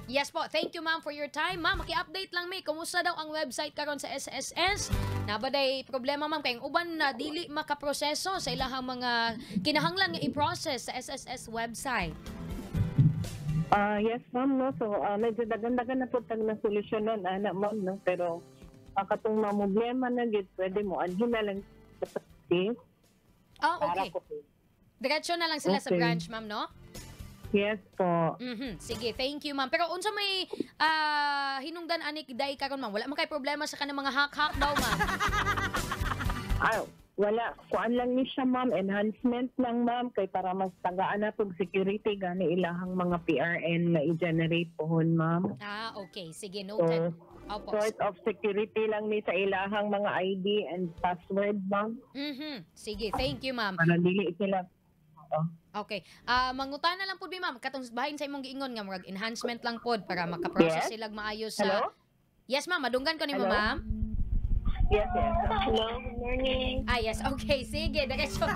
Yes po. Thank you, ma'am, for your time. Ma'am, maki-update lang may kumusta daw ang website karon sa SSS? Nabaday problema, ma'am, kayong uban na dili makaproseso sa ilahang mga kinahanglan nga i-process sa SSS website. Yes, ma'am, no. So, medyo dagan-dagan na po tag na solusyon nun, anak, ma'am, no. Pero, katong mga problema na gid, pwede mo, anhin na lang sa practice. Okay. Diretso na lang sila sa branch, ma'am, no? Yes po. Sige, thank you, ma'am. Pero unsa may hinungdan ani day karon, ma'am? Wala man kay problema sa kanang mga hack-hack daw, ma'am. Wala. Kuan lang ni siya, ma'am. Enhancement lang, ma'am. Kay para mas tagaan na pag security gani ilahang mga PRN na i-generate pohon, ma'am. Okay. Sige, noted. So, sort of security lang ni sa ilahang mga ID and password, ma'am. Sige, thank you, ma'am. Para dili sila. Okay. Mangutana lang pud mi, ma'am, katong bahin sa imong giingon nga murag enhancement lang pod para maka-process sila maayo sa. Hello? Yes, ma'am, madunggan ko nimo, ma'am. Yes. Hello, good morning. Yes, okay. Sige, diretso.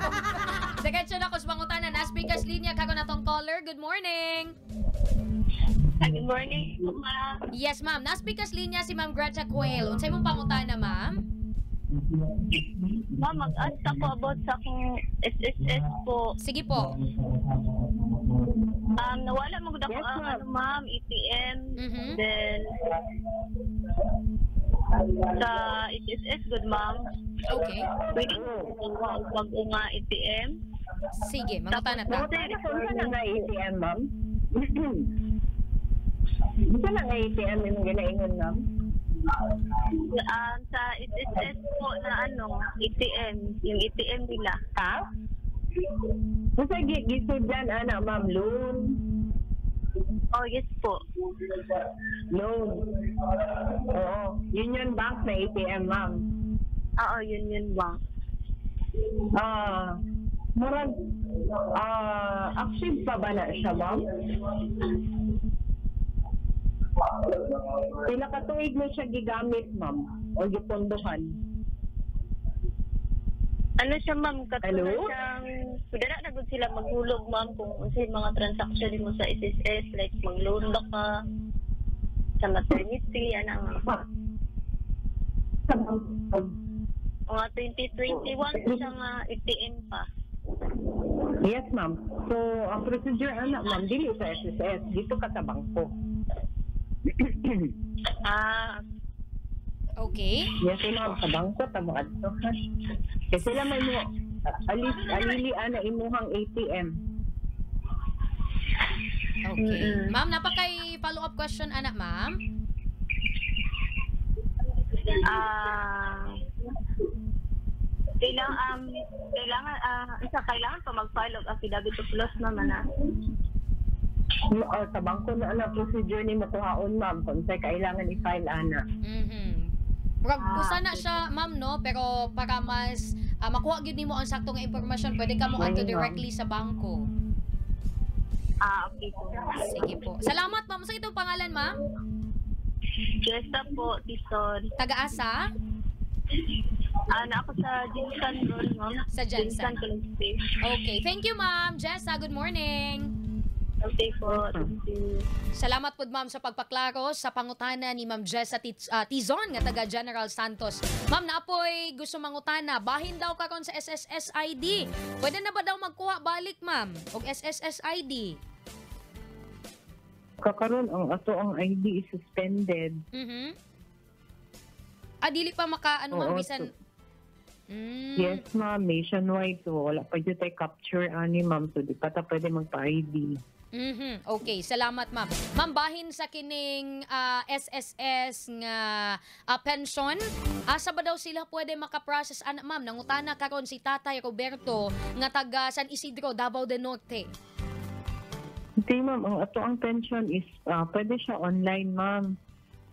Diretso na ko sa mangutana. Na-speakers linya karon natong caller. Good morning. Good morning, ma'am. Yes, ma'am. Na-speakers linya si Ma'am Gracia Coelho. Unsay mong pangutana, ma'am? Ma'am, mag-ask ako about sa akong SSS po. Sige po. Nawala mo gud ako ang ma'am, ATM. Then sa SSS good, ma'am. Okay. Pwede bago nga ATM. Sige, mangutana ta. Saan na ATM, ma'am? Saan na ATM yung ginaingon, ma'am? Sa SSS po na ATM, yung ATM nila. Basta gisod dyan, anak, ma'am, loan. Oh, yes po. Loan. Oo. Union Bank na ATM, ma'am. Oo, Union Bank. Murag, active pa ba na siya, ma'am? Pila ka tuig na siya gigamit, ma'am? O gipondohan? Ano siya, ma'am? Katulad siyang, pwede na gud sila maghulog, ma'am, kung unsay mga transaction mo sa SSS, like mag-loan ba ka sa maternity, mga 2021 siya nga ATM pa. Yes, ma'am. So, ang procedure, anak, ma'am, dili sa SSS, dito ka sa bangko. Okay. Yes, ma'am, sa bangko, tamo adto ha. Kasi sila may mo, alilian na imuhang ATM. Okay. Ma'am, napakay follow-up question, anak, ma'am. Kailangan pa mag-file of affidavit of loss, ma'am, Sa bangko na procedure ni makuhaon, ma'am, kung sa'y kailangan i-file, ana. Gusto na siya, ma'am, no? Pero para mas makuha gyud nimo ang sakto nga impormasyon, pwede ka mo adto directly sa bangko. Okay po. Sige po. Salamat, ma'am. Sa itong pangalan, ma'am? Jessa po, Tison. Taga-asa? Ako sa Jinsan doon, ma'am. Sa Jinsan. Okay. Thank you, ma'am. Jessa, good morning. Okay po. Thank you. Salamat po, ma'am, sa pagpaklaro sa pangutana ni Ma'am Jessa Tizon nga taga General Santos. Ma'am, naapoy gusto mangutana, bahin daw karon sa SSS ID. Pwede na ba daw magkuha balik, ma'am, og SSS ID? Kakaroon ang ID is suspended. Dili pa maka ma'am, bisan. Yes, ma'am, nationwide. So, wala pa dito tayo capture ani, ma'am. So, di pa ta pwede magpa-ID. Okay, salamat, ma'am. Ma'am, bahin sa kining SSS nga pension, asa ba daw sila pwede makaprocess, anak, ma'am? Nangutana karon si Tatay Roberto nga taga San Isidro, Davao del Norte. Hindi, ma'am. Ang pension is pwede siya online, ma'am.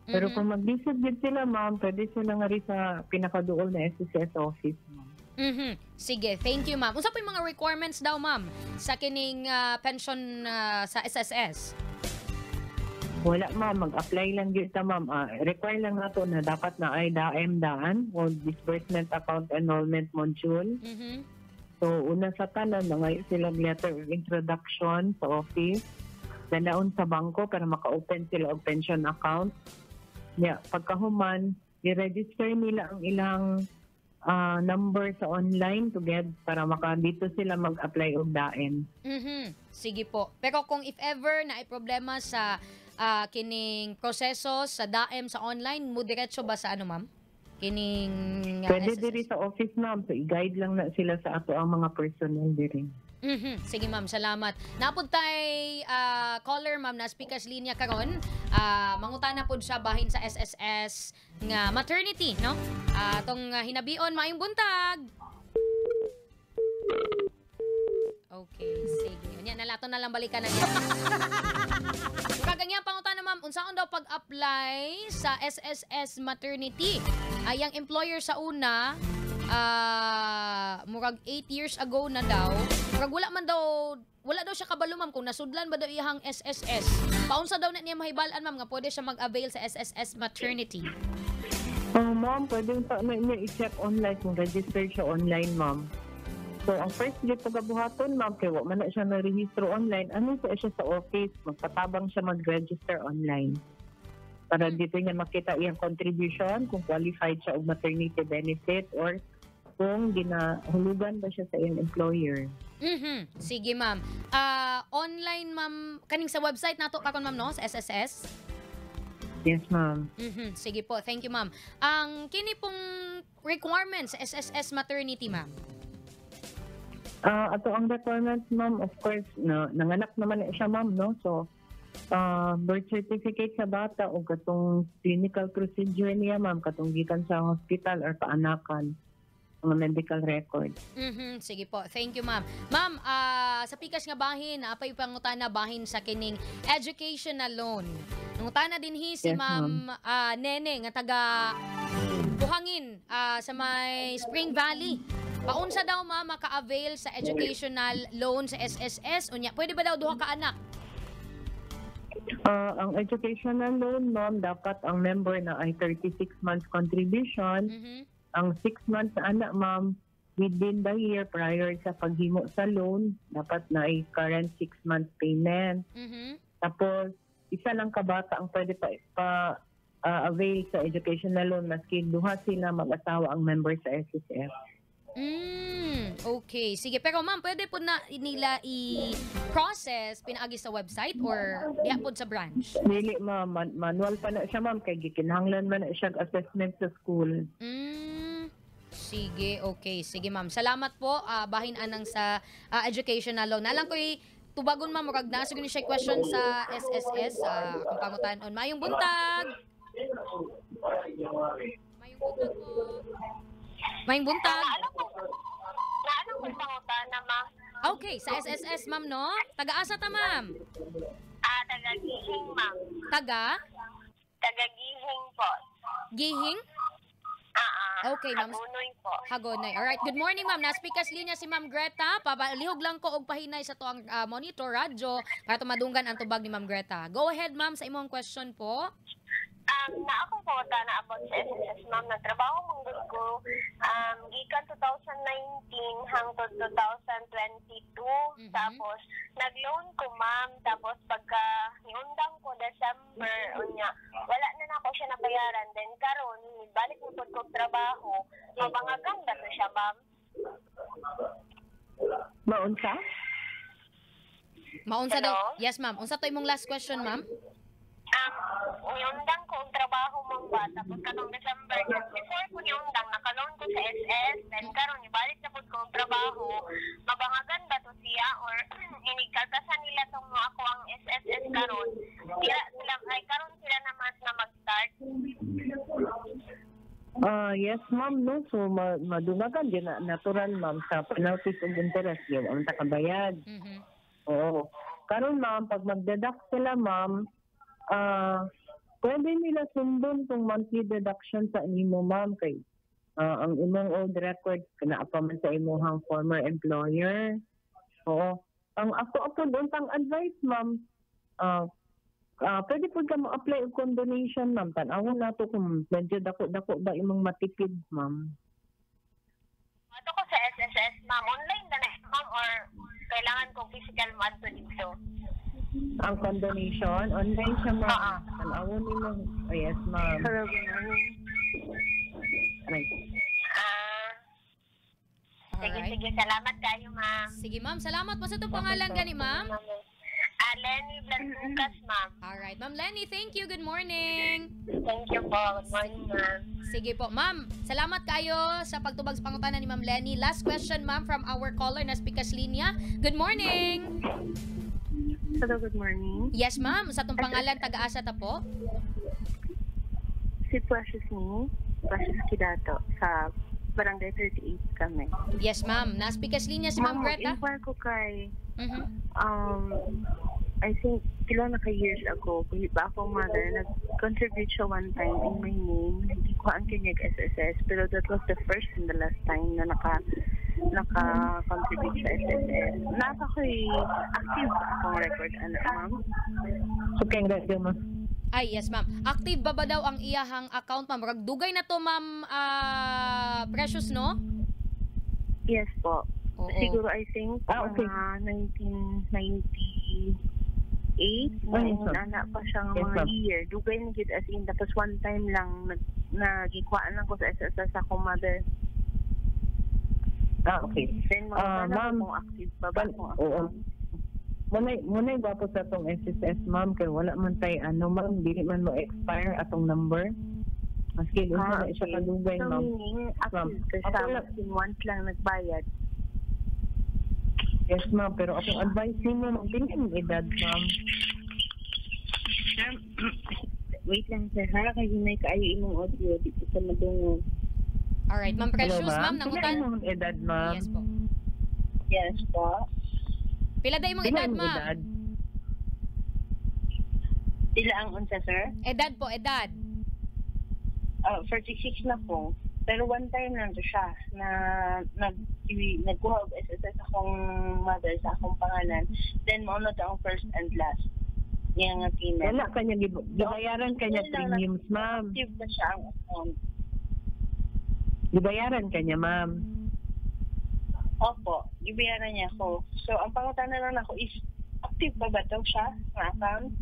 Pero kung mag-visit din sila, ma'am, pwede sila nga rin sa pinakaduol na SSS office, ma'am. Sige, thank you, ma'am. Unsa pa yung mga requirements daw, ma'am, sa kining pension sa SSS? Wala, ma'am. Mag-apply lang dito, ma'am. Require lang nato na dapat na ay daan o disbursement account enrollment module. So, una sa tanan, ngayon silang letter of introduction sa office. dalaon sa bangko para maka-open sila og pension account. Pagkahuman, i-register nila ang ilang number sa online together para dito sila mag-apply og daen. Sige po. Pero kung if ever na ay problema sa kining proseso sa daem sa online, mo diretso ba sa ano, ma'am? Kining Pwede SSS? diri sa office, ma'am. So, i-guide lang na sila sa ato ang mga personnel diri. Sige, ma'am, salamat. Napod tay caller, ma'am, na speakers linya karon. Mangutana pod siya bahin sa SSS nga maternity, no? Tong hinabion, maayong buntag. Okay, sige. Nya nalato na lang balikan na niya. Kaganya pangutana, ma'am, unsaon daw pag-apply sa SSS maternity? Ayang employer sa una, murag 8 years ago na daw, murag wala daw siya kabalo, ma'am, kung nasudlan ba daw iyang SSS. Paunsa daw na niya mahibalan, ma'am, nga pwede siya mag-avail sa SSS maternity. Ma'am, pwede pa niya i-check online kung register siya online, ma'am. So, ang first day pagkabuhaton, ma'am, kaya man na siya na-rehistro online, siya sa office, magpatabang siya mag-register online. Para dito niya makita iyang contribution, kung qualified siya og maternity benefit or kung ginahulugan ba siya sa iyang employer. Sige, ma'am. Online, ma'am, kaning sa website nato karon, ma'am, no? Sa SSS? Yes, ma'am. Sige po. Thank you, ma'am. Ang kini pong requirements sa SSS maternity, ma'am? Ato ang requirements, ma'am, of course, nanganak naman na siya, ma'am, no? So, birth certificate sa bata o katong clinical procedure niya, ma'am, katong gikan sa hospital or paanakan, mga medical record. Sige po. Thank you, ma'am. Ma'am, sa pikas nga bahin, apay pangutana bahin sa kining educational loan. Nangutana din si Yes, ma'am Nene nga taga Buhangin sa may Spring Valley. Paunsa daw, ma'am, maka-avail sa educational loan sa SSS? Unya, pwede ba daw duha ka anak? Ang educational loan, ma'am, dapat ang member na ay 36 months contribution. Ang 6 months na anak, ma'am, within the year prior sa paghimo sa loan, dapat na ay current 6 months payment. Tapos, isa lang kabata ang pwede pa avail sa educational loan maski duha sila mag-asawa ang member sa SSS. Okay. Sige. Pero ma'am, pwede po na nila i-process pinaagi sa website or diha po sa branch? Dili, ma'am. Manual pa na siya, ma'am. Kay gikinahanglan man na siya assessment sa school. Sige. Okay. Sige, ma'am. Salamat po. Bahin anang sa educational loan. Nalang ko'y tubagon, ma'am. Murag na siguro siya question sa SSS. Kung pangutanon. Mayong buntag. Mayong buntag po. Mayong buntag. Anong pangutana, ma'am? Okay, sa SSS, ma'am, no? Taga-asa ta, ma'am? Taga-Gihing, ma'am. Taga-Gihing po. Gihing? Okay, ma'am. Hagonoy po. Hagonoy. Alright, good morning, ma'am. Naspikas linya si Ma'am Greta. Pabalihog lang ko og pahinay sa tuang monitor, radyo, para tumadunggan ang tubag ni Ma'am Greta. Go ahead, ma'am, sa imong question po. Na akong pangutana about sa SSS, ma'am. Nagtrabaho manggod ko gikan 2019 hangtod 2022. Tapos nag-loan ko, ma'am. Tapos pagka niundang ko December, wala na ako siya nabayaran. Then karon balik mo po ko trabaho. Mabangagang ba siya, ma'am? Maunsa? Maunsa Hello? daw? Yes, ma'am. Unsa to imong last question, ma'am? Niundang ko ang trabaho, ma'am, ba? Tapos katong December, before ko niundang, nakaloan ko sa SS, then karon ibalik na po ko ang trabaho, mabangagan ba to siya, or inigkatasan nila tong ako ang SSS karon, karon sila naman na mag-start? Yes, ma'am, no? So, madunagan din na natural, ma'am, sa penalties of interest yun. Ang takabayad. Oo. Karon, ma'am, pag mag-deduct sila, ma'am, pwede nila sundon kung monthly deduction sa inyo, ma'am, kay ang imong old record kana pa man sa imong former employer. Oo. Ang ako doon pang advice, ma'am, pwede po ka ma-apply og condonation, ma'am. Tanawon nato kung medyo dako-dako ba imong matipid, ma'am. Ato ko sa SSS, ma'am. Online na ma'am, or kailangan ko physical mo ato dito? Ang condonation, online siya ma'am. Tanawon ni mo. Oh, yes ma'am. Hello, good morning. Right. Sige, Alright. sige. Salamat kayo, ma'am. Sige, ma'am. Salamat po sa itong pangalan gani, ma'am. Lenny Blanducas, ma'am. Alright. Ma'am Lenny, thank you. Good morning. Thank you po. Good morning, ma'am. Sige po, ma'am. Salamat kayo sa pagtubag sa pangutana ni Ma'am Lenny. Last question, ma'am, from our caller na Spikas Linya. Good morning. Hello, good morning. Yes, ma'am. Sa itong pangalan, taga-asa ta po? Si Precious Kidato, sa Barangay 38 kami. Yes, ma'am. Na Spikas Linya si Ma'am Greta? Inquire ko kay, Mhm. I think, pila na ka-years ago, ba akong mother, nag-contribute siya one time in my name. Hindi ko ang kanyag SSS, pero that was the first and the last time na naka-contribute sa SSS. Nasa ko'y active akong record, ano, ma'am? Okay, radio ma'am. Ay, yes, ma'am. Active ba daw ang iyahang account, ma'am? Dugay na to, ma'am, Precious, no? Yes po. Oo. Siguro, I think, Okay. 1998, Ay, nung sir. anak pa siyang Yes, mga ma'am. year. Dugay na gid as in, tapos one time lang, nagikwaan lang ko sa SSS akong mother. Okay. Then, mga Ma'am, kung active pa ba akong oo. account? Muna ba po sa itong SSS, ma'am? Kaya wala man tayo, ma'am, dili man mo expire atong number. Maski doon na siya okay. kadugay, So, ma'am. meaning, active Ma'am, ka ako siya, lang- in once lang nagbayad. Yes, ma'am. Pero akong advice niyo, ma'am, dili ang edad, ma'am. Wait lang, sir. Ha? Kasi may kaayo imong audio dito sa madungog. Alright, Ma'am Precious, Hello, ma'am. Pila Nangutan. imong edad, ma'am? Yes po. Yes po. Pila da imong Pila edad, imong ma'am? edad? Sila ang unsa, sir? Edad po, edad. 46 na po. Pero one time lang to siya na nagkuha og SSS akong mother sa akong pangalan. Then mauna to ang first and last. Yang nga payment. Wala kanya, gibayaran kanya Wala lang. premiums, ma'am. Active na siya ang account. Gibayaran kanya, ma'am. Opo, gibayaran niya ako. So, ang pangutana lang ako is, active ba ba to siya ng account?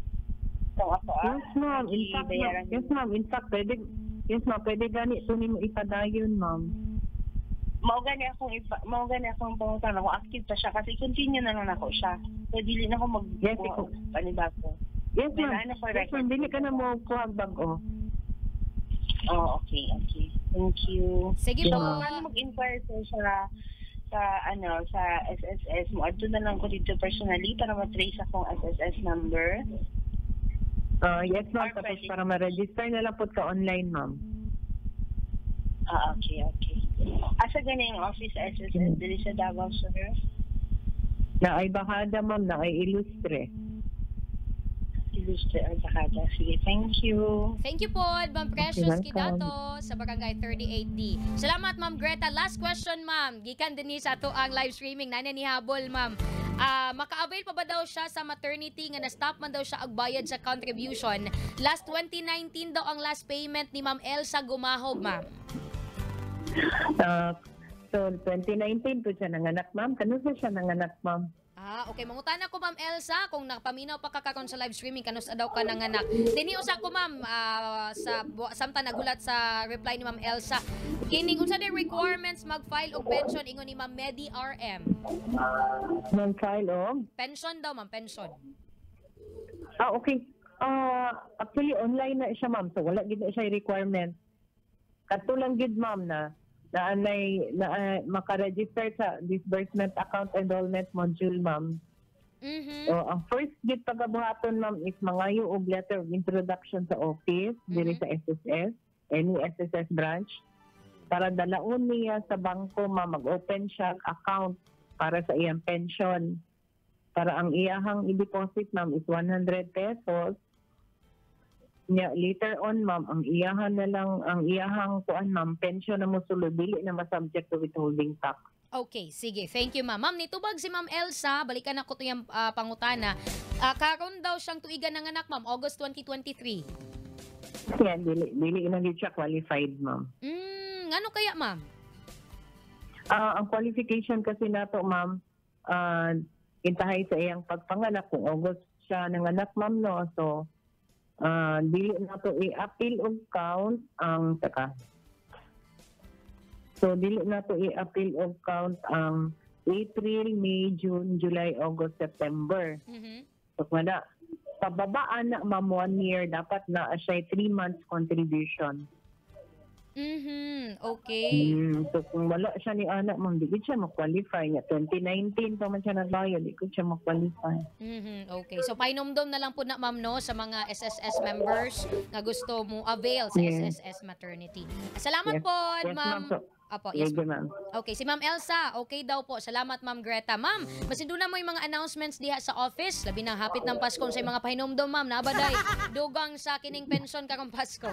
So, ako Yes, ma'am. In fact, gibayaran ma'am. Yes, ma'am. In fact, pwede gani ito ni mo ipadayon, ma'am. Mao gani akong pangutana kung active pa siya kasi continue na lang ako siya. So, dili na ako Yes, magkuha panibago. Yes, May ma'am. ano ko Yes, record. ma'am. Dili ka na mo kuha bago. Oh, okay. Thank you. Sige po. Yeah. Paano mag-inquire po sa SSS mo? Adto na lang ko dito personally para ma-trace akong SSS number. Yes, ma'am. Or Tapos pwede- para ma-register na lang po ka online, ma'am. Okay. Asa gani ang office SSS dili sa Davao, sir? Na ay Bahada, ma'am. Na ay Ilustre. Ilustre or Bakada. Sige, thank you. Thank you po, Ma'am Precious Okay, Kidato sa Barangay 38D. Salamat, Ma'am Greta. Last question, ma'am. Gikan din sa ato ang live streaming. Nana ni Habol, ma'am. Maka-avail pa ba daw siya sa maternity nga na-stop man daw siya og bayad sa contribution? Last 2019 daw ang last payment ni Ma'am Elsa Gumahob, ma'am. So, 2019 po siya nanganak, ma'am. Kano siya nanganak, ma'am? Okay. Mangutana ko, Ma'am Elsa, kung nakapaminaw pa kakaroon sa live streaming, kanus daw ka nanganak. Diniusa ko, ma'am, samta nagulat sa reply ni Ma'am Elsa. Kining unsa day requirements mag-file og pension ingon ni Ma'am Medi RM. Ma'am file, oh. Pension daw, ma'am, pension. Okay. Actually, online na siya, ma'am. So, wala gid na siya requirement. Katulang gid, ma'am, na makaregister sa disbursement account enrollment module, ma'am. Mhm. So, ang first gid pagabuhaton, ma'am, is mangayo og letter of introduction sa office diri sa SSS, any SSS branch, para dalaon niya sa bangko, ma'am, mag-open siya account para sa iyang pension. Para ang iyahang i-deposit, ma'am, is 100 pesos. Later on, ma'am, ang iyahang kuan, ma'am, pension na mo sulod, dili na ma-subject to withholding tax. Okay, sige. Thank you, ma'am. Ma'am, nitubag si Ma'am Elsa, balikan ako to yung pangutana. Karon daw siyang tuigan ng anak, ma'am, August 2023. Yan, dili na gid siya qualified, ma'am. Ano kaya, ma'am? Ang qualification kasi nato, ma'am, intahay sa iyang pagpanganak kung August siya ng anak, ma'am, no? So, dili na to i-appeal og count ang dili na to i-appeal og count ang April, May, June, July, August, September. So, wala. Pababaan na, ma'am, 1 year, dapat na siya 3 months contribution. Okay. So, kung wala siya ni anak, ma'am, di siya mag-qualify. 2019 pa man siya nagbayad, di siya mag-qualify. Okay. So, painomdom na lang po na, ma'am, no, sa mga SSS members na gusto mo avail sa SSS maternity. Salamat po, ma'am. So, Apo, yes, ma'am. Okay, si Ma'am Elsa, okay daw po. Salamat, Ma'am Greta. Ma'am, masindunan mo yung mga announcements diha sa office. Labi na, hapit ng Pasko sa mga pahinomdom, ma'am. Nabaday, dugang sa kining pension karong Pasko.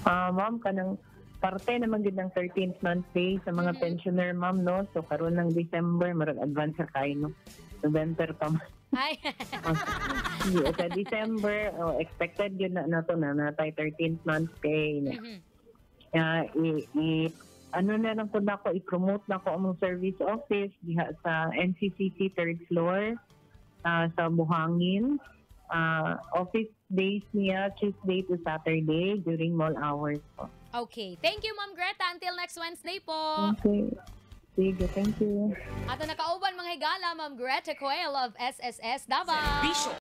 Ma'am, kanang parte naman din ng 13th month pay sa mga pensioner, ma'am, no? So, karon ng December, marag advance sa kayo, no? November pa, ma'am. Ay. Sa December, expected yun na to na natay 13th month pay. Ano na lang po na ako, i-promote na ako among service office diha sa NCCC 3rd floor sa Buhangin. Office days niya Tuesday to Saturday during mall hours po. Okay. Thank you, Ma'am Greta. Until next Wednesday po. Okay. Sige, thank you. At nakauban mga higala, Ma'am Greta Coelho of SSS Davao.